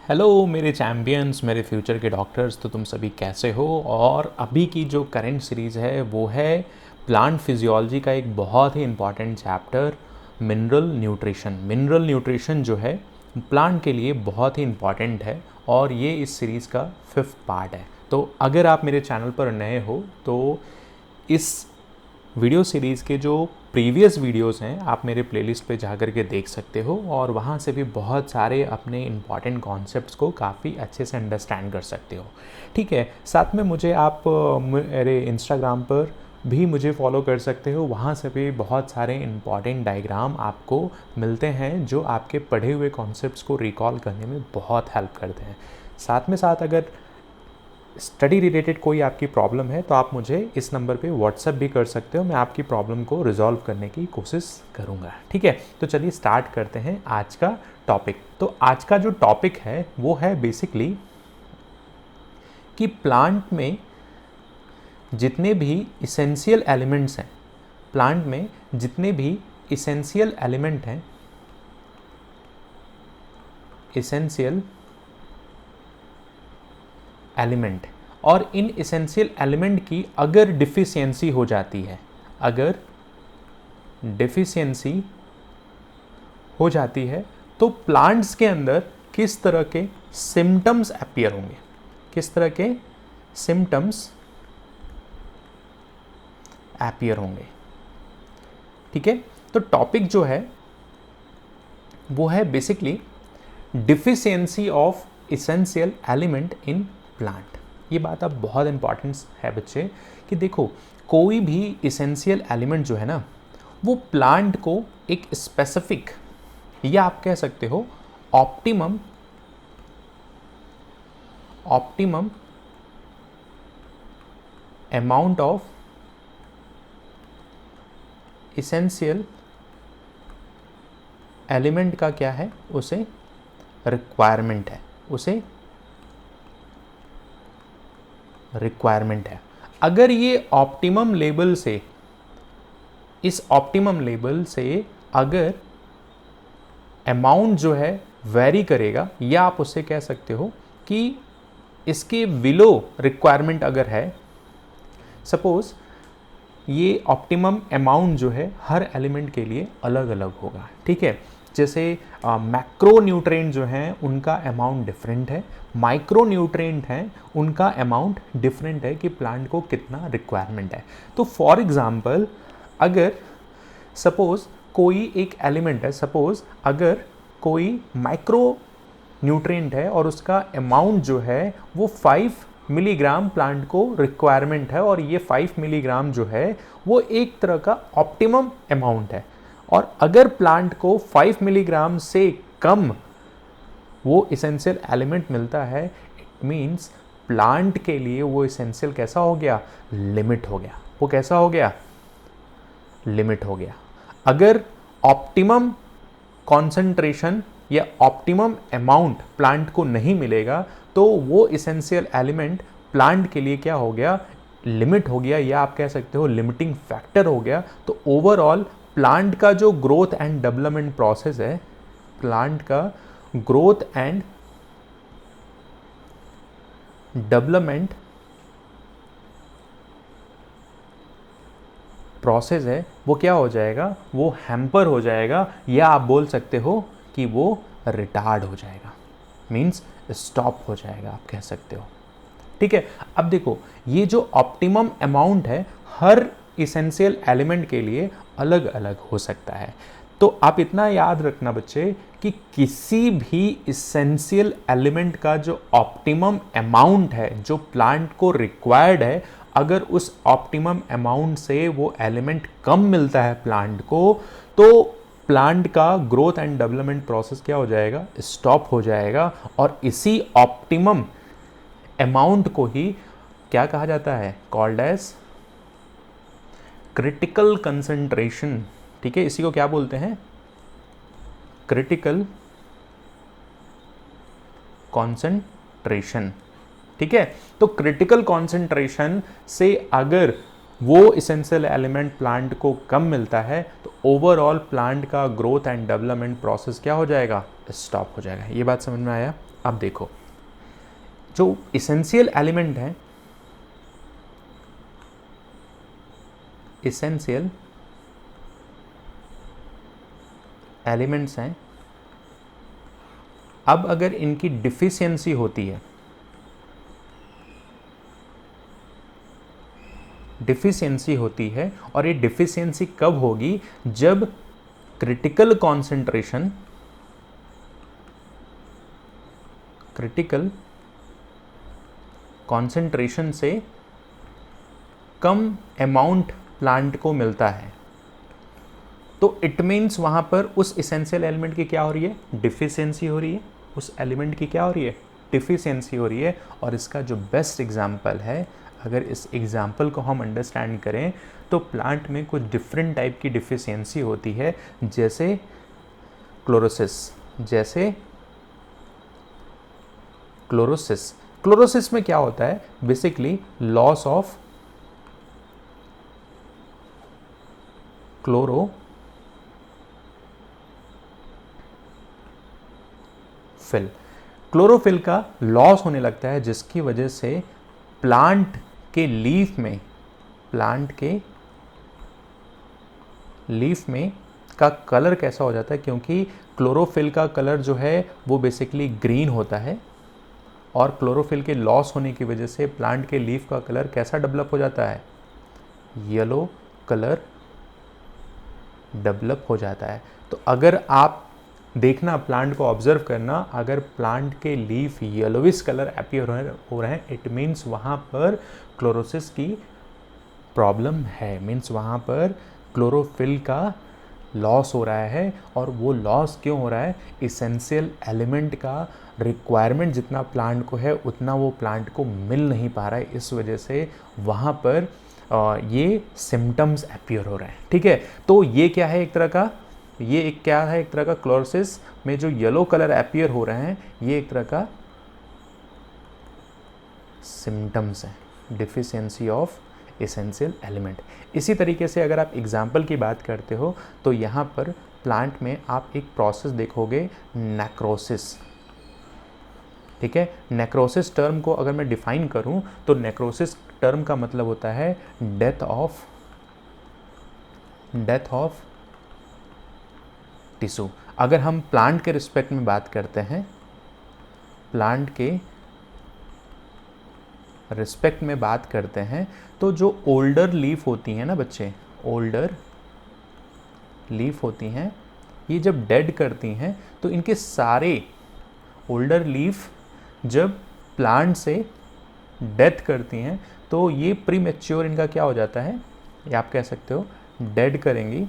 Hello मेरे champions, मेरे future के डॉक्टर्स। तो तुम सभी कैसे हो? और अभी की जो करंट सीरीज़ है वो है प्लांट फिजियोलॉजी का एक बहुत ही important chapter, mineral nutrition. Mineral nutrition जो है प्लांट के लिए बहुत ही इम्पॉर्टेंट है और ये इस सीरीज़ का 5th पार्ट है। तो अगर आप मेरे चैनल पर नए हो तो इस वीडियो सीरीज़ के जो प्रीवियस वीडियोस हैं आप मेरे प्लेलिस्ट पे जा कर के देख सकते हो और वहाँ से भी बहुत सारे अपने इम्पॉर्टेंट कॉन्सेप्ट्स को काफ़ी अच्छे से अंडरस्टैंड कर सकते हो। ठीक है, साथ में मुझे आप मेरे इंस्टाग्राम पर भी मुझे फॉलो कर सकते हो। वहाँ से भी बहुत सारे इम्पॉर्टेंट डायग्राम आपको मिलते हैं जो आपके पढ़े हुए कॉन्सेप्ट्स को रिकॉल करने में बहुत हेल्प करते हैं। साथ में साथ अगर स्टडी रिलेटेड कोई आपकी प्रॉब्लम है तो आप मुझे इस नंबर पे व्हाट्सएप भी कर सकते हो। मैं आपकी प्रॉब्लम को रिजॉल्व करने की कोशिश करूँगा। ठीक है, तो चलिए स्टार्ट करते हैं आज का टॉपिक। तो आज का जो टॉपिक है वो है बेसिकली कि प्लांट में जितने भी इसेंशियल एलिमेंट्स हैं, प्लांट में जितने भी इसेंशियल एलिमेंट हैं, इसेंशियल एलिमेंट, और इन इसेंशियल एलिमेंट की अगर डिफिशियंसी हो जाती है, अगर डिफिशियंसी हो जाती है तो प्लांट्स के अंदर किस तरह के सिम्टम्स अपीयर होंगे, किस तरह के सिम्टम्स अपीयर होंगे। ठीक है, तो टॉपिक जो है वो है basically deficiency of essential element in plant. ये बात अब बहुत इंपॉर्टेंट है बच्चे कि देखो, कोई भी इसेंशियल एलिमेंट जो है ना वो प्लांट को एक स्पेसिफिक, या आप कह सकते हो optimum amount of essential element का क्या है, उसे रिक्वायरमेंट है, उसे रिक्वायरमेंट है। अगर ये ऑप्टिमम लेवल से, इस ऑप्टिमम लेवल से अगर अमाउंट जो है वेरी करेगा, या आप उससे कह सकते हो कि इसके बिलो रिक्वायरमेंट अगर है, सपोज ये ऑप्टिमम अमाउंट जो है हर एलिमेंट के लिए अलग अलग होगा। ठीक है, जैसे मैक्रो न्यूट्रिएंट जो हैं उनका अमाउंट डिफरेंट है, माइक्रो न्यूट्रिएंट हैं उनका अमाउंट डिफरेंट है कि प्लांट को कितना रिक्वायरमेंट है। तो फॉर एग्जांपल अगर सपोज कोई एक एलिमेंट है, सपोज अगर कोई माइक्रो न्यूट्रिएंट है और उसका अमाउंट जो है वो 5 मिलीग्राम प्लांट को रिक्वायरमेंट है, और ये 5 मिलीग्राम जो है वो एक तरह का ऑप्टिमम अमाउंट है, और अगर प्लांट को 5 मिलीग्राम से कम वो इसेंशियल एलिमेंट मिलता है, इट मीन्स प्लांट के लिए वो इसेंशियल कैसा हो गया, लिमिट हो गया। वो कैसा हो गया, लिमिट हो गया। अगर ऑप्टिमम कॉन्सेंट्रेशन या ऑप्टिमम अमाउंट प्लांट को नहीं मिलेगा तो वो इसेंशियल एलिमेंट प्लांट के लिए क्या हो गया, लिमिट हो गया, या आप कह सकते हो लिमिटिंग फैक्टर हो गया। तो ओवरऑल प्लांट का जो ग्रोथ एंड डेवलपमेंट प्रोसेस है, प्लांट का ग्रोथ एंड डेवलपमेंट प्रोसेस है, वो क्या हो जाएगा, वो हैम्पर हो जाएगा, या आप बोल सकते हो कि वो रिटार्ड हो जाएगा, मीन्स स्टॉप हो जाएगा, आप कह सकते हो। ठीक है, अब देखो ये जो ऑप्टिमम अमाउंट है हर इसेंशियल एलिमेंट के लिए अलग अलग हो सकता है। तो आप इतना याद रखना बच्चे कि किसी भी इसेंशियल एलिमेंट का जो ऑप्टिमम अमाउंट है, जो प्लांट को रिक्वायर्ड है, अगर उस ऑप्टिमम अमाउंट से वो एलिमेंट कम मिलता है प्लांट को, तो प्लांट का ग्रोथ एंड डेवलपमेंट प्रोसेस क्या हो जाएगा, स्टॉप हो जाएगा। और इसी ऑप्टिमम अमाउंट को ही क्या कहा जाता है, कॉल्ड एज क्रिटिकल कंसंट्रेशन। ठीक है, इसी को क्या बोलते हैं, क्रिटिकल कॉन्सेंट्रेशन। ठीक है, तो क्रिटिकल कॉन्सेंट्रेशन से अगर वो इसेंशियल एलिमेंट प्लांट को कम मिलता है तो ओवरऑल प्लांट का ग्रोथ एंड डेवलपमेंट प्रोसेस क्या हो जाएगा, स्टॉप हो जाएगा। ये बात समझ में आया? अब देखो, जो इसेंशियल एलिमेंट है, इसेंशियल एलिमेंट्स हैं, अब अगर इनकी डिफिशियंसी होती है, डिफिशियंसी होती है, और ये डिफिशियंसी कब होगी? जब क्रिटिकल कॉन्सेंट्रेशन, क्रिटिकल कॉन्सेंट्रेशन से कम अमाउंट प्लांट को मिलता है, तो इट मीन्स वहां पर उस इसेंशियल एलिमेंट की क्या हो रही है? डिफिशियंसी हो रही है। उस एलिमेंट की क्या हो रही है? डिफिशियंसी हो रही है। और इसका जो बेस्ट एग्जाम्पल है, अगर इस एग्जाम्पल को हम अंडरस्टैंड करें तो प्लांट में कुछ डिफरेंट टाइप की डिफिशियंसी होती है, जैसे क्लोरोसिस, जैसे क्लोरोसिस। क्लोरोसिस में क्या होता है? Basically loss of chlorophyll, chlorophyll का लॉस होने लगता है, जिसकी वजह से प्लांट के लीफ में, प्लांट के लीफ में का कलर कैसा हो जाता है? क्योंकि क्लोरोफिल का कलर जो है वो बेसिकली ग्रीन होता है, और क्लोरोफिल के लॉस होने की वजह से प्लांट के लीफ का कलर कैसा डेवलप हो जाता है? येलो कलर डेवलप हो जाता है। तो अगर आप देखना, प्लांट को ऑब्जर्व करना, अगर प्लांट के लीफ येलोविश कलर अपीयर हो रहे हैं, इट मीन्स वहाँ पर क्लोरोसिस की प्रॉब्लम है, मीन्स वहाँ पर क्लोरोफिल का लॉस हो रहा है। और वो लॉस क्यों हो रहा है? इसेंशियल एलिमेंट का रिक्वायरमेंट जितना प्लांट को है उतना वो प्लांट को मिल नहीं पा रहा है, इस वजह से वहाँ पर ये सिम्टम्स अपीयर हो रहे हैं। ठीक है, तो ये क्या है? एक तरह का, ये एक क्या है? एक तरह का क्लोरोसिस में जो येलो कलर अपीयर हो रहे हैं, ये एक तरह का सिम्टम्स है, डिफिशियंसी ऑफ एसेंशियल एलिमेंट। इसी तरीके से अगर आप एग्जाम्पल की बात करते हो तो यहाँ पर प्लांट में आप एक प्रोसेस देखोगे, नेक्रोसिस। ठीक है, नेक्रोसिस टर्म को अगर मैं डिफाइन करूँ तो नेक्रोसिस टर्म का मतलब होता है डेथ ऑफ टिश्यू। अगर हम प्लांट के रिस्पेक्ट में बात करते हैं, प्लांट के रिस्पेक्ट में बात करते हैं, तो जो ओल्डर लीफ होती हैं ना बच्चे, ओल्डर लीफ होती हैं, ये जब डेड करती हैं तो इनके सारे ओल्डर लीफ जब प्लांट से डेथ करती हैं तो ये प्री मैच्योर इनका क्या हो जाता है? या आप कह सकते हो डेड करेंगी,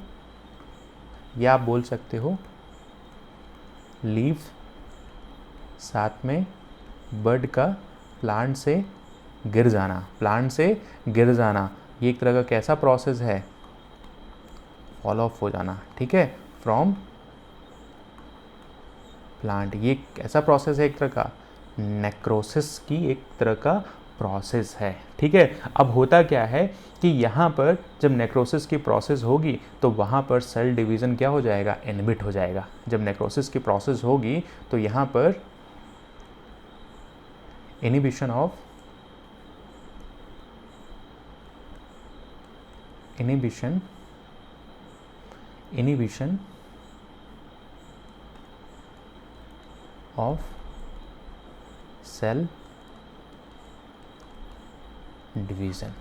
या आप बोल सकते हो लीफ साथ में बड का प्लांट से गिर जाना, प्लांट से गिर जाना, ये एक तरह का कैसा प्रोसेस है? फॉल ऑफ हो जाना। ठीक है, फ्रॉम प्लांट, ये कैसा प्रोसेस है? एक तरह का नेक्रोसिस की एक तरह का प्रोसेस है। ठीक है, अब होता क्या है कि यहाँ पर जब नेक्रोसिस की प्रोसेस होगी तो वहाँ पर सेल डिवीज़न क्या हो जाएगा? इनहिबिट हो जाएगा। जब नेक्रोसिस की प्रोसेस होगी तो यहाँ पर इनहिबिशन ऑफ सेल डिवीज़न।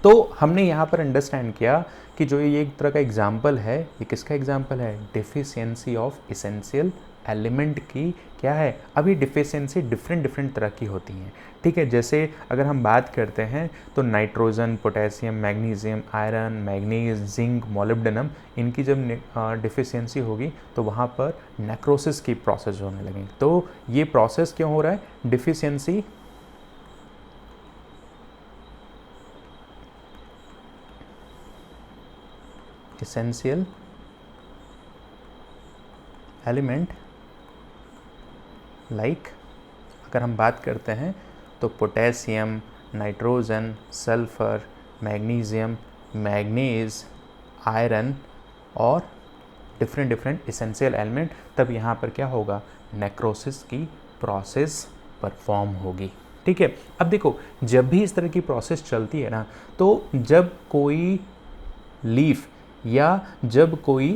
तो हमने यहाँ पर अंडरस्टैंड किया कि जो ये एक तरह का एग्जाम्पल है, ये किसका एग्जाम्पल है? डिफिशियंसी ऑफ एसेंशियल एलिमेंट की क्या है? अभी डिफिशियंसी डिफरेंट तरह की होती हैं। ठीक है, जैसे अगर हम बात करते हैं तो nitrogen, potassium, magnesium, iron, manganese, zinc, molybdenum, इनकी जब डिफिशियंसी होगी तो वहाँ पर नेक्रोसिस की प्रोसेस होने लगेंगी। तो ये प्रोसेस क्यों हो रहा है? डिफिशियंसी एसेंशियल एलिमेंट लाइक अगर हम बात करते हैं तो potassium, nitrogen, sulphur, magnesium, manganese, iron और डिफरेंट एसेंशियल एलिमेंट, तब यहाँ पर क्या होगा? नेक्रोसिस की प्रोसेस परफॉर्म होगी। ठीक है, अब देखो जब भी इस तरह की प्रोसेस चलती है ना, तो जब कोई लीफ या जब कोई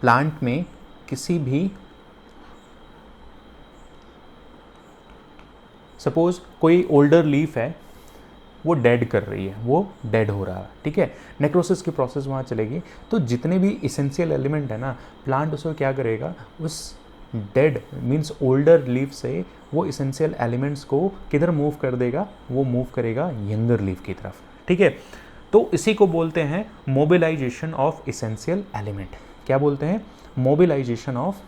प्लांट में किसी भी, सपोज कोई ओल्डर लीफ है वो डेड कर रही है, वो डेड हो रहा है, ठीक है, नेक्रोसिस की प्रोसेस वहाँ चलेगी, तो जितने भी इसेंशियल एलिमेंट है ना, प्लांट उसको क्या करेगा, उस डेड मीन्स ओल्डर लीफ से वो इसेंशियल एलिमेंट्स को किधर मूव कर देगा, वो मूव करेगा यंगर लीफ की तरफ। ठीक है, तो इसी को बोलते हैं मोबिलाइजेशन ऑफ इसेंशियल एलिमेंट। क्या बोलते हैं? मोबिलाइजेशन ऑफ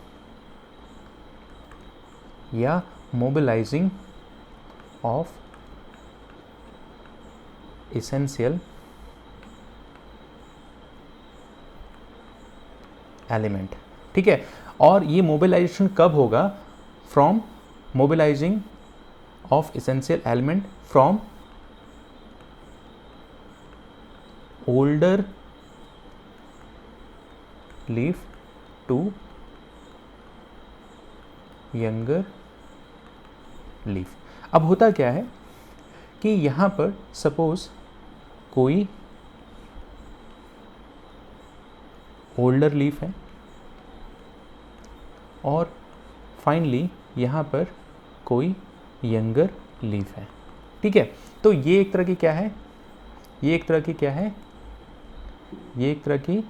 या मोबिलाइजिंग ऑफ इसेंशियल एलिमेंट। ठीक है, और ये मोबिलाइजेशन कब होगा? From mobilising of essential element from older leaf to younger leaf. अब होता क्या है कि यहाँ पर सपोज कोई ओल्डर लीफ है और फाइनली यहाँ पर कोई यंगर लीफ है। ठीक है, तो ये एक तरह की क्या है, ये एक तरह की क्या है, ये एक तरह की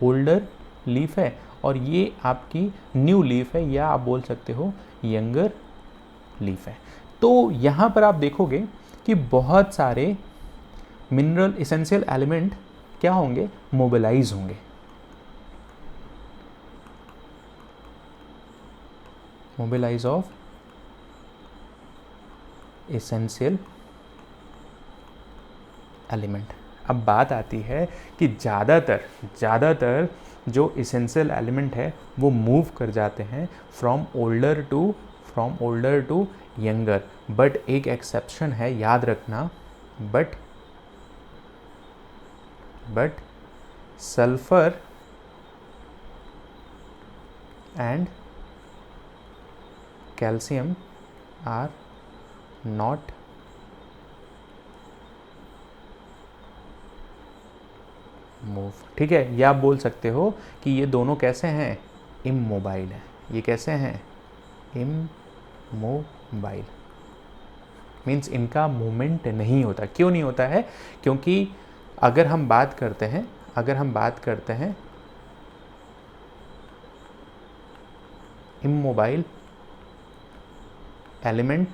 ओल्डर लीफ है और ये आपकी न्यू लीफ है, या आप बोल सकते हो यंगर लीफ है। तो यहाँ पर आप देखोगे कि बहुत सारे मिनरल इसेंशियल एलिमेंट क्या होंगे, मोबिलाइज होंगे। Mobilise of essential element. अब बात आती है कि ज़्यादातर जो इसेंशियल एलिमेंट है वो मूव कर जाते हैं from older to younger, but एक एक्सेप्शन है, याद रखना, but sulphur and calcium are not move. ठीक है, या आप बोल सकते हो कि ये दोनों कैसे हैं, इमोबाइल है। ये कैसे हैं, इमोबाइल, मीन्स इनका मूवमेंट नहीं होता। क्यों नहीं होता है? क्योंकि अगर हम बात करते हैं इमोबाइल एलिमेंट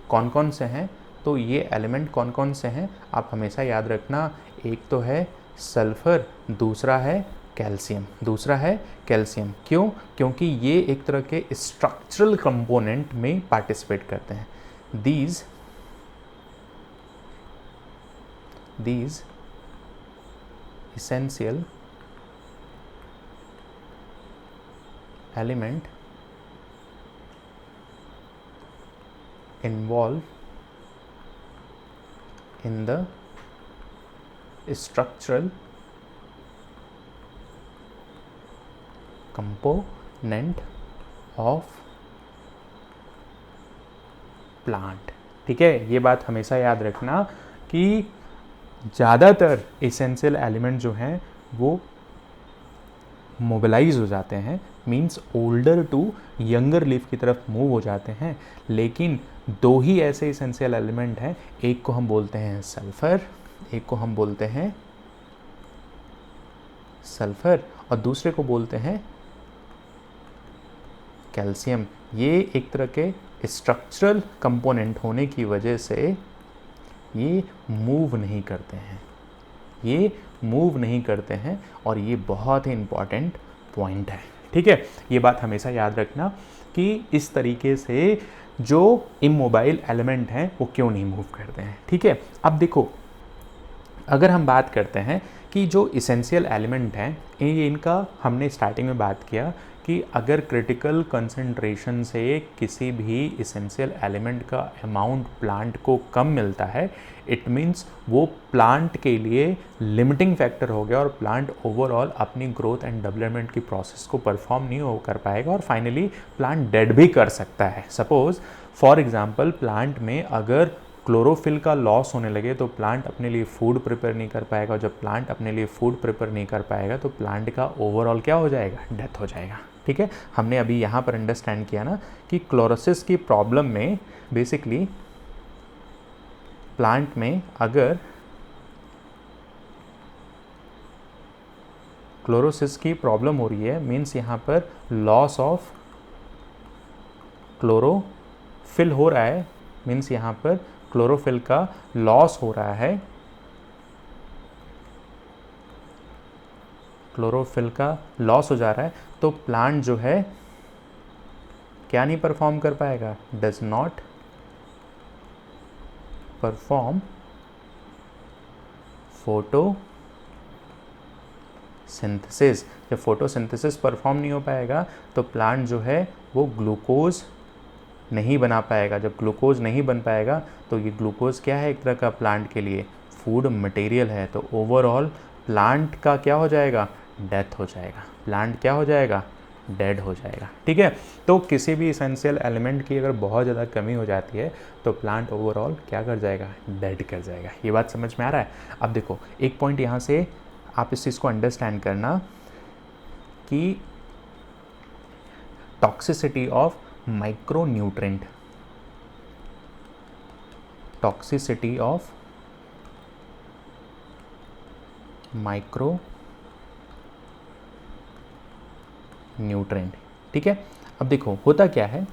कौन कौन से हैं, तो ये एलिमेंट कौन कौन से हैं आप हमेशा याद रखना। एक तो है सल्फर, दूसरा है कैल्शियम। क्यों? क्योंकि ये एक तरह के स्ट्रक्चरल कंपोनेंट में पार्टिसिपेट करते हैं। These essential element involved in the structural component of plant। ठीक है, ये बात हमेशा याद रखना कि ज़्यादातर इसेंशियल एलिमेंट जो हैं वो मोबिलाइज हो जाते हैं, means older to younger leaf की तरफ मूव हो जाते हैं। लेकिन दो ही ऐसे इसेंशियल एलिमेंट हैं, एक को हम बोलते हैं सल्फर और दूसरे को बोलते हैं कैल्शियम। ये एक तरह के स्ट्रक्चरल कंपोनेंट होने की वजह से ये मूव नहीं करते हैं और ये बहुत ही इम्पॉर्टेंट पॉइंट है। ठीक है, ये बात हमेशा याद रखना कि इस तरीके से जो इमोबाइल एलिमेंट हैं वो क्यों नहीं मूव करते हैं। ठीक है, अब देखो अगर हम बात करते हैं कि जो इसेंशियल एलिमेंट हैं, ये इनका हमने स्टार्टिंग में बात किया कि अगर क्रिटिकल कंसंट्रेशन से किसी भी इसेंशियल एलिमेंट का अमाउंट प्लांट को कम मिलता है, इट मीन्स वो प्लांट के लिए लिमिटिंग फैक्टर हो गया और प्लांट ओवरऑल अपनी ग्रोथ एंड डेवलपमेंट की प्रोसेस को परफॉर्म नहीं हो कर पाएगा और फाइनली प्लांट डेड भी कर सकता है। सपोज फॉर एग्जांपल प्लांट में अगर क्लोरोफिल का लॉस होने लगे तो प्लांट अपने लिए फूड प्रिपेयर नहीं कर पाएगा और जब प्लांट अपने लिए फूड प्रिपेयर नहीं कर पाएगा तो प्लांट का ओवरऑल क्या हो जाएगा, डेथ हो जाएगा। ठीक है, हमने अभी यहाँ पर अंडरस्टैंड किया ना कि क्लोरोसिस की प्रॉब्लम में बेसिकली प्लांट में अगर क्लोरोसिस की प्रॉब्लम हो रही है मीन्स यहाँ पर लॉस ऑफ क्लोरोफिल हो रहा है, मीन्स यहाँ पर क्लोरोफिल का लॉस हो रहा है, क्लोरोफिल का लॉस हो जा रहा है तो प्लांट जो है क्या नहीं परफॉर्म कर पाएगा, डज नॉट परफॉर्म फोटोसिंथेसिस। जब फोटोसिंथेसिस परफॉर्म नहीं हो पाएगा तो प्लांट जो है वो ग्लूकोज नहीं बना पाएगा। जब ग्लूकोज नहीं बन पाएगा तो ये ग्लूकोज क्या है, एक तरह का प्लांट के लिए फूड मटेरियल है, तो ओवरऑल प्लांट का क्या हो जाएगा, डेथ हो जाएगा, प्लांट क्या हो जाएगा, डेड हो जाएगा। ठीक है, तो किसी भी इसेंशियल एलिमेंट की अगर बहुत ज़्यादा कमी हो जाती है तो प्लांट ओवरऑल क्या कर जाएगा, डेड कर जाएगा। ये बात समझ में आ रहा है। अब देखो एक पॉइंट यहाँ से आप इस चीज़ को अंडरस्टैंड करना कि toxicity of micronutrient, toxicity of micronutrient. ठीक है, अब देखो होता क्या है,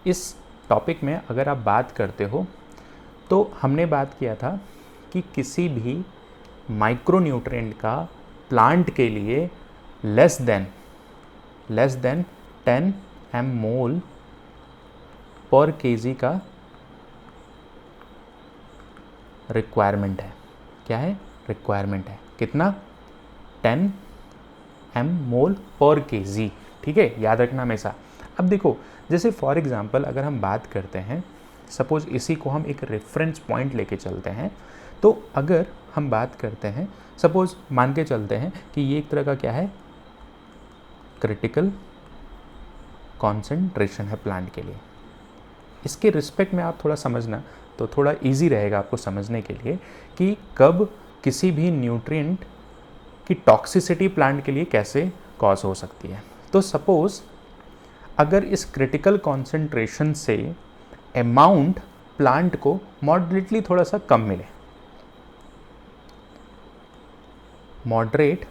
इस टॉपिक में अगर आप बात करते हो तो हमने बात किया था कि किसी भी माइक्रोन्यूट्रेंट का प्लांट के लिए लेस देन 10 m मोल पर केजी का रिक्वायरमेंट है। क्या है, रिक्वायरमेंट है कितना, 10 m मोल पर केजी। ठीक है, याद रखना हमेशा। अब देखो जैसे फॉर एग्जांपल अगर हम बात करते हैं, सपोज इसी को हम एक रेफरेंस पॉइंट लेके चलते हैं, तो अगर हम बात करते हैं, सपोज मान के चलते हैं कि ये एक तरह का क्या है, क्रिटिकल कॉन्सेंट्रेशन है प्लांट के लिए। इसके रिस्पेक्ट में आप थोड़ा समझना तो थोड़ा इजी रहेगा आपको समझने के लिए कि कब किसी भी न्यूट्रिएंट की टॉक्सिसिटी प्लांट के लिए कैसे कॉज हो सकती है। तो सपोज अगर इस क्रिटिकल कॉन्सेंट्रेशन से अमाउंट प्लांट को मॉडरेटली थोड़ा सा कम मिले, मॉडरेटली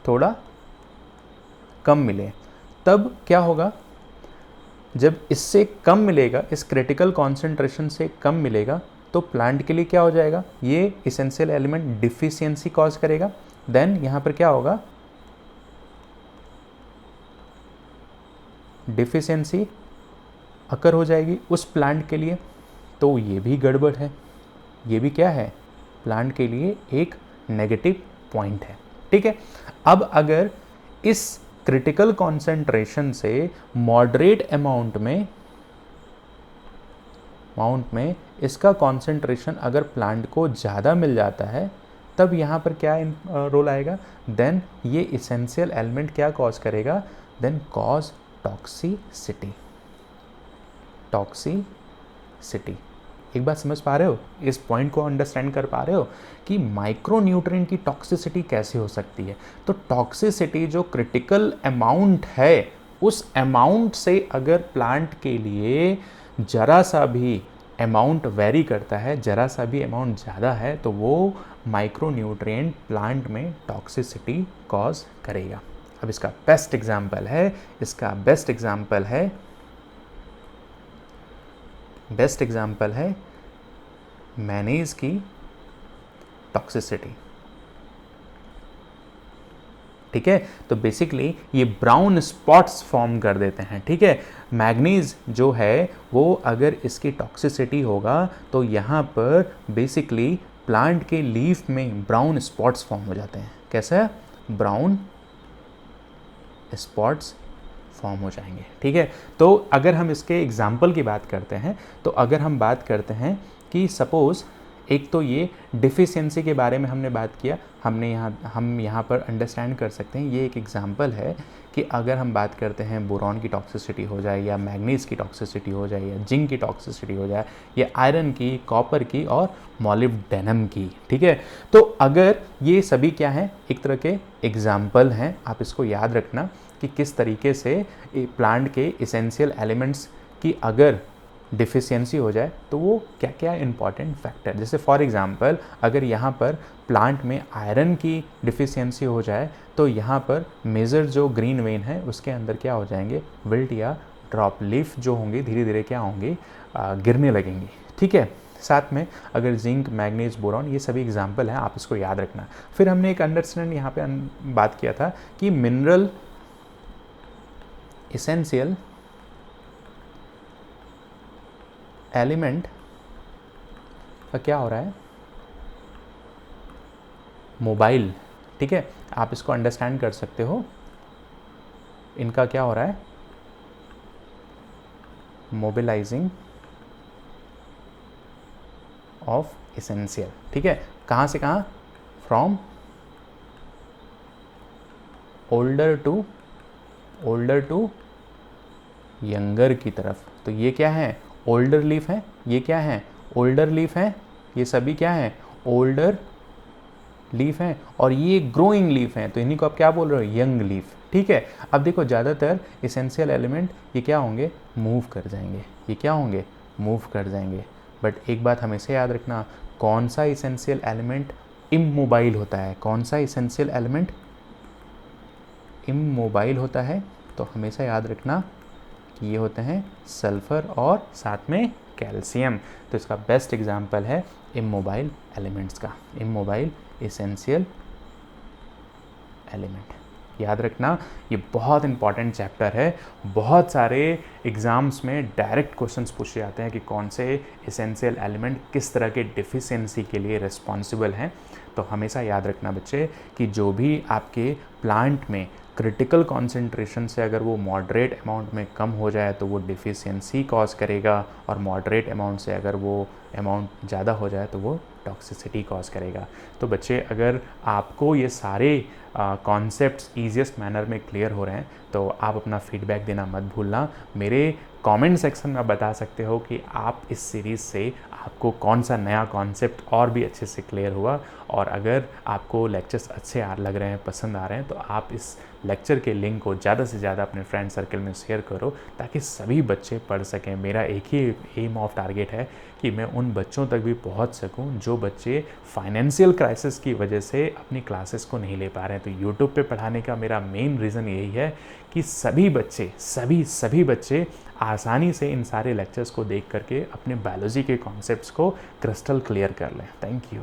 थोड़ा कम मिले, तब क्या होगा, जब इससे कम मिलेगा, इस क्रिटिकल कॉन्सेंट्रेशन से कम मिलेगा तो प्लांट के लिए क्या हो जाएगा, ये इसेंशियल एलिमेंट डिफिशियंसी कॉज करेगा। देन यहाँ पर क्या होगा, डिफिशियंसी अकर हो जाएगी उस प्लांट के लिए। तो ये भी गड़बड़ है, ये भी क्या है, प्लांट के लिए एक नेगेटिव पॉइंट है। ठीक है, अब अगर इस क्रिटिकल कॉन्सेंट्रेशन से मॉडरेट अमाउंट में इसका कॉन्सेंट्रेशन अगर प्लांट को ज़्यादा मिल जाता है, तब यहाँ पर क्या रोल आएगा, देन ये इसेंशियल एलिमेंट क्या कॉज करेगा, देन कॉज टॉक्सिसिटी। टॉक्सिसिटी, एक बात समझ पा रहे हो, इस पॉइंट को अंडरस्टैंड कर पा रहे हो कि माइक्रोन्यूट्रिएंट की टॉक्सिसिटी कैसे हो सकती है। तो टॉक्सिसिटी जो क्रिटिकल अमाउंट है, उस अमाउंट से अगर प्लांट के लिए जरा सा भी अमाउंट वेरी करता है, जरा सा भी अमाउंट ज़्यादा है, तो वो माइक्रोन्यूट्रिएंट प्लांट में टॉक्सिसिटी कॉज करेगा। अब इसका बेस्ट एग्जाम्पल है मैंगनीज की टॉक्सिसिटी। ठीक है, तो बेसिकली ये ब्राउन स्पॉट्स फॉर्म कर देते हैं। ठीक है, मैंगनीज जो है वो अगर इसकी टॉक्सिसिटी होगा तो यहाँ पर बेसिकली प्लांट के लीफ में ब्राउन स्पॉट्स फॉर्म हो जाते हैं। कैसा है, ब्राउन स्पॉट्स फॉर्म हो जाएंगे। ठीक है, तो अगर हम इसके एग्जाम्पल की बात करते हैं, तो अगर हम बात करते हैं कि सपोज़ एक तो ये डिफिशियंसी के बारे में हमने बात किया, हम यहाँ पर अंडरस्टैंड कर सकते हैं, ये एक एग्जांपल है कि अगर हम बात करते हैं बोरॉन की टॉक्सिसिटी हो जाए या मैग्नीज की टॉक्सिसिटी हो जाए या जिंक की टॉक्सिसिटी हो जाए या आयरन की, कॉपर की और मॉलिब्डेनम की। ठीक है, तो अगर ये सभी क्या हैं, एक तरह के एग्जाम्पल हैं, आप इसको याद रखना कि किस तरीके से प्लांट के इसेंशियल एलिमेंट्स की अगर डिफिशियंसी हो जाए तो वो क्या क्या इंपॉर्टेंट फैक्टर, जैसे फॉर एग्जांपल अगर यहाँ पर प्लांट में आयरन की डिफिशियंसी हो जाए तो यहाँ पर मेजर जो ग्रीन वेन है उसके अंदर क्या हो जाएंगे, विल्ट या ड्रॉप लीफ जो होंगे धीरे धीरे क्या होंगे, गिरने लगेंगी। ठीक है, साथ में अगर जिंक, मैग्नीज, बोरॉन, ये सभी एग्जाम्पल हैं, आप इसको याद रखना। फिर हमने एक अंडरस्टैंड यहाँ पे बात किया था कि मिनरल इसेंशियल एलिमेंट का क्या हो रहा है, मोबाइल। ठीक है, आप इसको अंडरस्टैंड कर सकते हो, इनका क्या हो रहा है, मोबिलाइजिंग ऑफ इसेंशियल। ठीक है, कहाँ से कहाँ, फ्रॉम ओल्डर टू यंगर की तरफ। तो ये क्या है, ओल्डर लीफ है, ये क्या है, ओल्डर लीफ है, ये सभी क्या है, ओल्डर लीफ हैं, और ये ग्रोइंग लीफ हैं, तो इन्हीं को आप क्या बोल रहे हो, यंग लीफ। ठीक है, अब देखो ज़्यादातर इसेंशियल एलिमेंट ये क्या होंगे, मूव कर जाएंगे, ये क्या होंगे, मूव कर जाएंगे। बट एक बात हमेशा याद रखना, कौन सा इसेंशियल एलिमेंट इमोबाइल होता है, कौन सा इसेंशियल एलिमेंट इमोबाइल होता है, तो हमेशा याद रखना कि ये होते हैं सल्फर और साथ में कैल्शियम। तो इसका बेस्ट एग्जांपल है इमोबाइल एलिमेंट्स का, इमोबाइल इसेंशियल एलिमेंट। याद रखना, ये बहुत इंपॉर्टेंट चैप्टर है, बहुत सारे एग्ज़ाम्स में डायरेक्ट क्वेश्चंस पूछे जाते हैं कि कौन से इसेंशियल एलिमेंट किस तरह के डिफिशियंसी के लिए रिस्पॉन्सिबल हैं। तो हमेशा याद रखना बच्चे कि जो भी आपके प्लांट में क्रिटिकल कॉन्सेंट्रेशन से अगर वो मॉडरेट अमाउंट में कम हो जाए तो वो डिफिशियंसी कॉज करेगा, और मॉडरेट अमाउंट से अगर वो अमाउंट ज़्यादा हो जाए तो वो टॉक्सिसिटी कॉज करेगा। तो बच्चे, अगर आपको ये सारे कॉन्सेप्ट्स ईजीएस्ट मैनर में क्लियर हो रहे हैं तो आप अपना फीडबैक देना मत भूलना। मेरे कमेंट सेक्शन में बता सकते हो कि आप इस सीरीज़ से आपको कौन सा नया कॉन्सेप्ट और भी अच्छे से क्लियर हुआ, और अगर आपको लेक्चर्स अच्छे लग रहे हैं, पसंद आ रहे हैं, तो आप इस लेक्चर के लिंक को ज़्यादा से ज़्यादा अपने फ्रेंड सर्कल में शेयर करो ताकि सभी बच्चे पढ़ सकें। मेरा एक ही एम ऑफ टारगेट है कि मैं उन बच्चों तक भी पहुंच सकूं जो बच्चे फाइनेंशियल क्राइसिस की वजह से अपनी क्लासेस को नहीं ले पा रहे हैं। तो यूट्यूब पे पढ़ाने का मेरा मेन रीज़न यही है कि सभी बच्चे सभी बच्चे आसानी से इन सारे लेक्चर्स को देख करके अपने बायोलॉजी के कॉन्सेप्ट्स को क्रिस्टल क्लियर कर लें। Thank you.